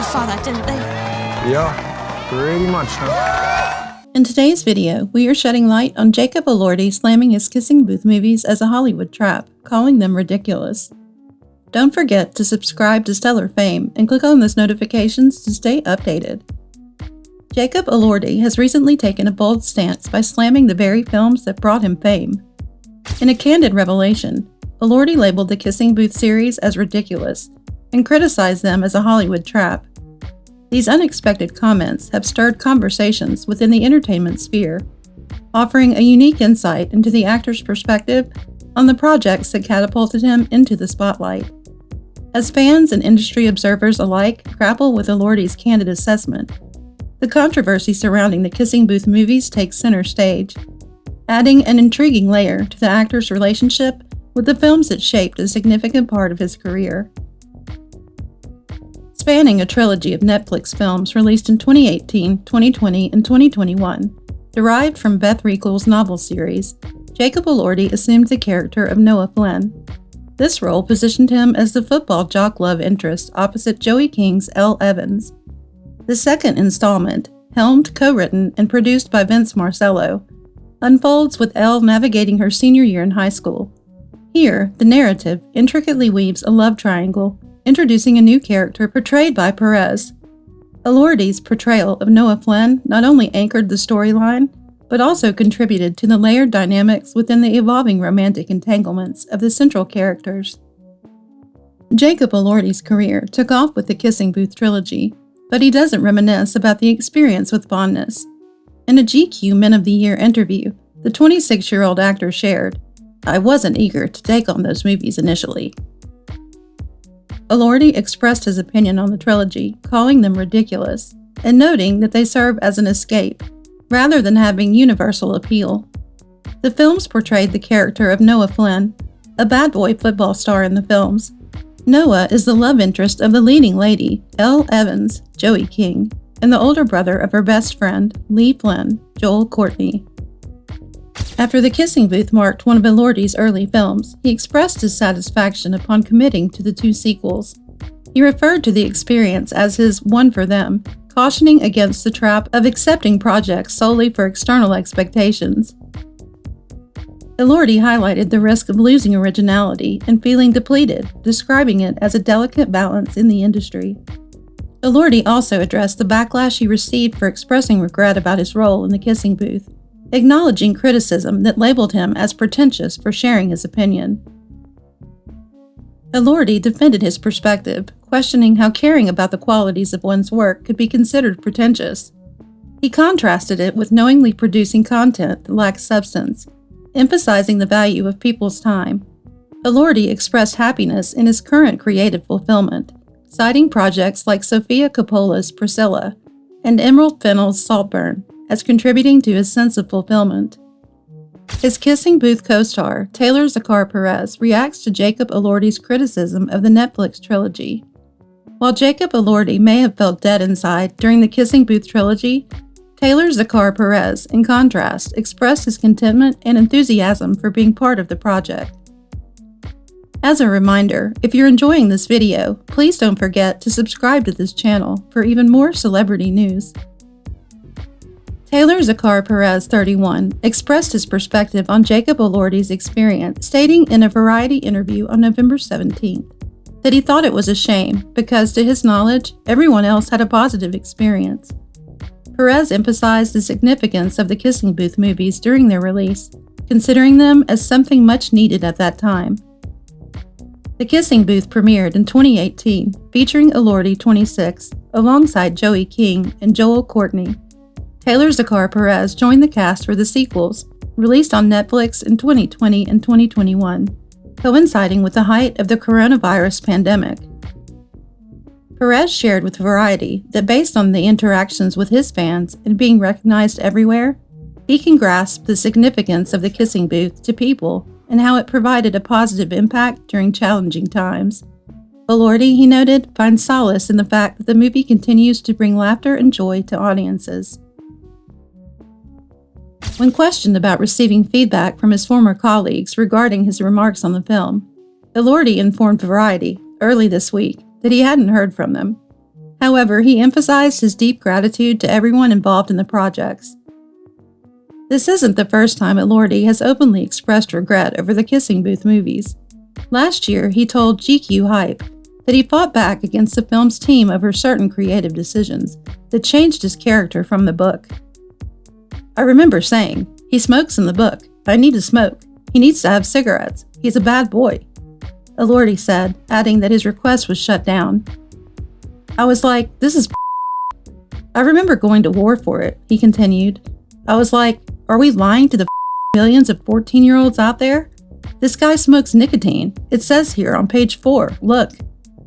saw that, didn't they? Yeah, pretty much, huh? In today's video, we are shedding light on Jacob Elordi slamming his kissing booth movies as a Hollywood trap, calling them ridiculous. Don't forget to subscribe to Stellar Fame and click on those notifications to stay updated. Jacob Elordi has recently taken a bold stance by slamming the very films that brought him fame. In a candid revelation, Elordi labeled the Kissing Booth series as ridiculous and criticized them as a Hollywood trap. These unexpected comments have stirred conversations within the entertainment sphere, offering a unique insight into the actor's perspective on the projects that catapulted him into the spotlight. As fans and industry observers alike grapple with Elordi's candid assessment, the controversy surrounding the Kissing Booth movies takes center stage, adding an intriguing layer to the actor's relationship with the films that shaped a significant part of his career. Spanning a trilogy of Netflix films released in 2018, 2020, and 2021, derived from Beth Reekle's novel series, Jacob Elordi assumed the character of Noah Flynn. This role positioned him as the football jock love interest opposite Joey King's Elle Evans. The second installment, helmed, co-written, and produced by Vince Marcello, unfolds with Elle navigating her senior year in high school. Here, the narrative intricately weaves a love triangle, introducing a new character portrayed by Perez. Elordi's portrayal of Noah Flynn not only anchored the storyline, but also contributed to the layered dynamics within the evolving romantic entanglements of the central characters. Jacob Elordi's career took off with the Kissing Booth trilogy, but he doesn't reminisce about the experience with fondness. In a GQ Men of the Year interview, the 26-year-old actor shared, "I wasn't eager to take on those movies initially." Elordi expressed his opinion on the trilogy, calling them ridiculous, and noting that they serve as an escape, rather than having universal appeal. The films portrayed the character of Noah Flynn, a bad boy football star in the films. Noah is the love interest of the leading lady, Elle Evans, Joey King, and the older brother of her best friend, Lee Flynn, Joel Kourtney. After The Kissing Booth marked one of Elordi's early films, he expressed his satisfaction upon committing to the two sequels. He referred to the experience as his one for them, cautioning against the trap of accepting projects solely for external expectations. Elordi highlighted the risk of losing originality and feeling depleted, describing it as a delicate balance in the industry. Elordi also addressed the backlash he received for expressing regret about his role in The Kissing Booth, acknowledging criticism that labeled him as pretentious for sharing his opinion. Elordi defended his perspective, questioning how caring about the qualities of one's work could be considered pretentious. He contrasted it with knowingly producing content that lacks substance, emphasizing the value of people's time. Elordi expressed happiness in his current creative fulfillment, citing projects like Sofia Coppola's Priscilla and Emerald Fennell's Saltburn as contributing to his sense of fulfillment. His Kissing Booth co-star, Taylor Zakhar Perez, reacts to Jacob Elordi's criticism of the Netflix trilogy. While Jacob Elordi may have felt dead inside during the Kissing Booth trilogy, Taylor Zakhar Perez, in contrast, expressed his contentment and enthusiasm for being part of the project. As a reminder, if you're enjoying this video, please don't forget to subscribe to this channel for even more celebrity news. Taylor Zakhar Perez, 31, expressed his perspective on Jacob Elordi's experience, stating in a Variety interview on November 17th that he thought it was a shame because, to his knowledge, everyone else had a positive experience. Perez emphasized the significance of the Kissing Booth movies during their release, considering them as something much needed at that time. The Kissing Booth premiered in 2018, featuring Elordi, 26, alongside Joey King and Joel Kourtney. Taylor Zakhar Perez joined the cast for the sequels, released on Netflix in 2020 and 2021, coinciding with the height of the coronavirus pandemic. Perez shared with Variety that based on the interactions with his fans and being recognized everywhere, he can grasp the significance of the Kissing Booth to people and how it provided a positive impact during challenging times. Elordi, he noted, finds solace in the fact that the movie continues to bring laughter and joy to audiences. When questioned about receiving feedback from his former colleagues regarding his remarks on the film, Elordi informed Variety early this week that he hadn't heard from them. However, he emphasized his deep gratitude to everyone involved in the projects. This isn't the first time Elordi has openly expressed regret over the Kissing Booth movies. Last year, he told GQ Hype that he fought back against the film's team over certain creative decisions that changed his character from the book. "I remember saying, he smokes in the book. I need to smoke. He needs to have cigarettes. He's a bad boy," Elordi said, adding that his request was shut down. "I was like, this is I remember going to war for it," he continued. "I was like, are we lying to the millions of 14-year-olds out there? This guy smokes nicotine. It says here on page 4, look.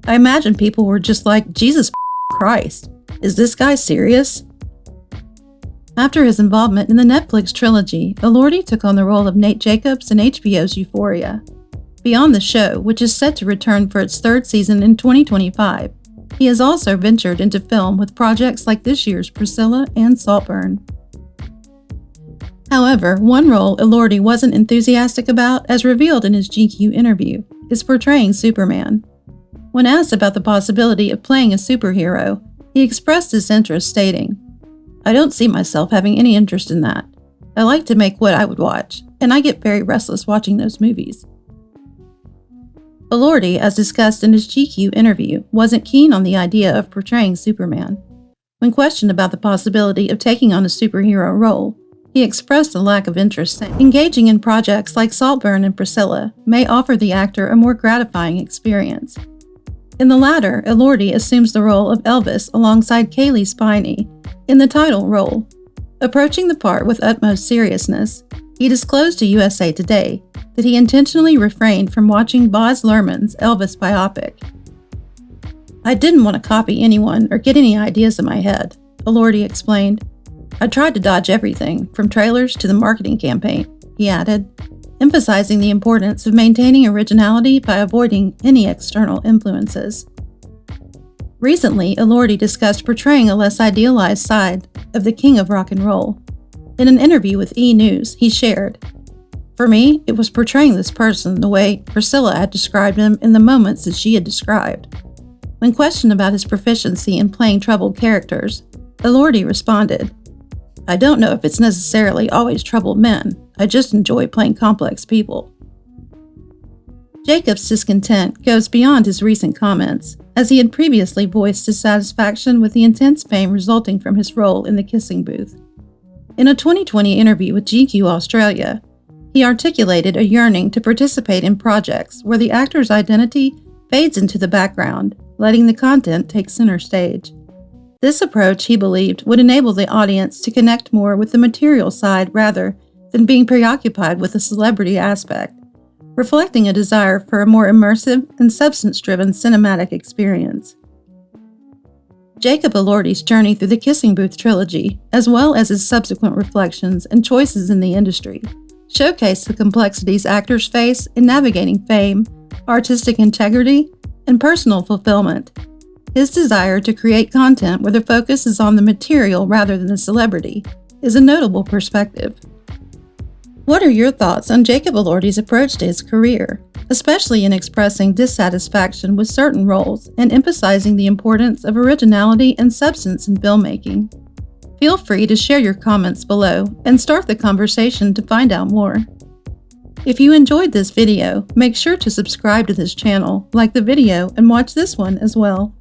I imagine people were just like, Jesus Christ, is this guy serious?" After his involvement in the Netflix Trilogy, Elordi took on the role of Nate Jacobs in HBO's Euphoria. Beyond the show, which is set to return for its third season in 2025, he has also ventured into film with projects like this year's Priscilla and Saltburn. However, one role Elordi wasn't enthusiastic about, as revealed in his GQ interview, is portraying Superman. When asked about the possibility of playing a superhero, he expressed his interest, stating, "I don't see myself having any interest in that. I like to make what I would watch, and I get very restless watching those movies." Elordi, as discussed in his GQ interview, wasn't keen on the idea of portraying Superman. When questioned about the possibility of taking on a superhero role, he expressed a lack of interest, saying, "Engaging in projects like Saltburn and Priscilla may offer the actor a more gratifying experience." In the latter, Elordi assumes the role of Elvis alongside Kaylee Spinney in the title role. Approaching the part with utmost seriousness, he disclosed to USA Today that he intentionally refrained from watching Baz Luhrmann's Elvis biopic. "I didn't want to copy anyone or get any ideas in my head," Elordi explained. "I tried to dodge everything, from trailers to the marketing campaign," he added, emphasizing the importance of maintaining originality by avoiding any external influences. Recently, Elordi discussed portraying a less idealized side of the king of rock and roll. In an interview with E! News, he shared, "For me, it was portraying this person the way Priscilla had described him in the moments that she had described." When questioned about his proficiency in playing troubled characters, Elordi responded, "I don't know if it's necessarily always troubled men. I just enjoy playing complex people." Jacobs' discontent goes beyond his recent comments, as he had previously voiced dissatisfaction with the intense pain resulting from his role in the Kissing Booth. In a 2020 interview with GQ Australia, he articulated a yearning to participate in projects where the actor's identity fades into the background, letting the content take center stage. This approach, he believed, would enable the audience to connect more with the material side rather than being preoccupied with the celebrity aspect, reflecting a desire for a more immersive and substance-driven cinematic experience. Jacob Elordi's journey through the Kissing Booth trilogy, as well as his subsequent reflections and choices in the industry, showcased the complexities actors face in navigating fame, artistic integrity, and personal fulfillment. His desire to create content where the focus is on the material rather than the celebrity is a notable perspective. What are your thoughts on Jacob Elordi's approach to his career, especially in expressing dissatisfaction with certain roles and emphasizing the importance of originality and substance in filmmaking? Feel free to share your comments below and start the conversation to find out more. If you enjoyed this video, make sure to subscribe to this channel, like the video, and watch this one as well.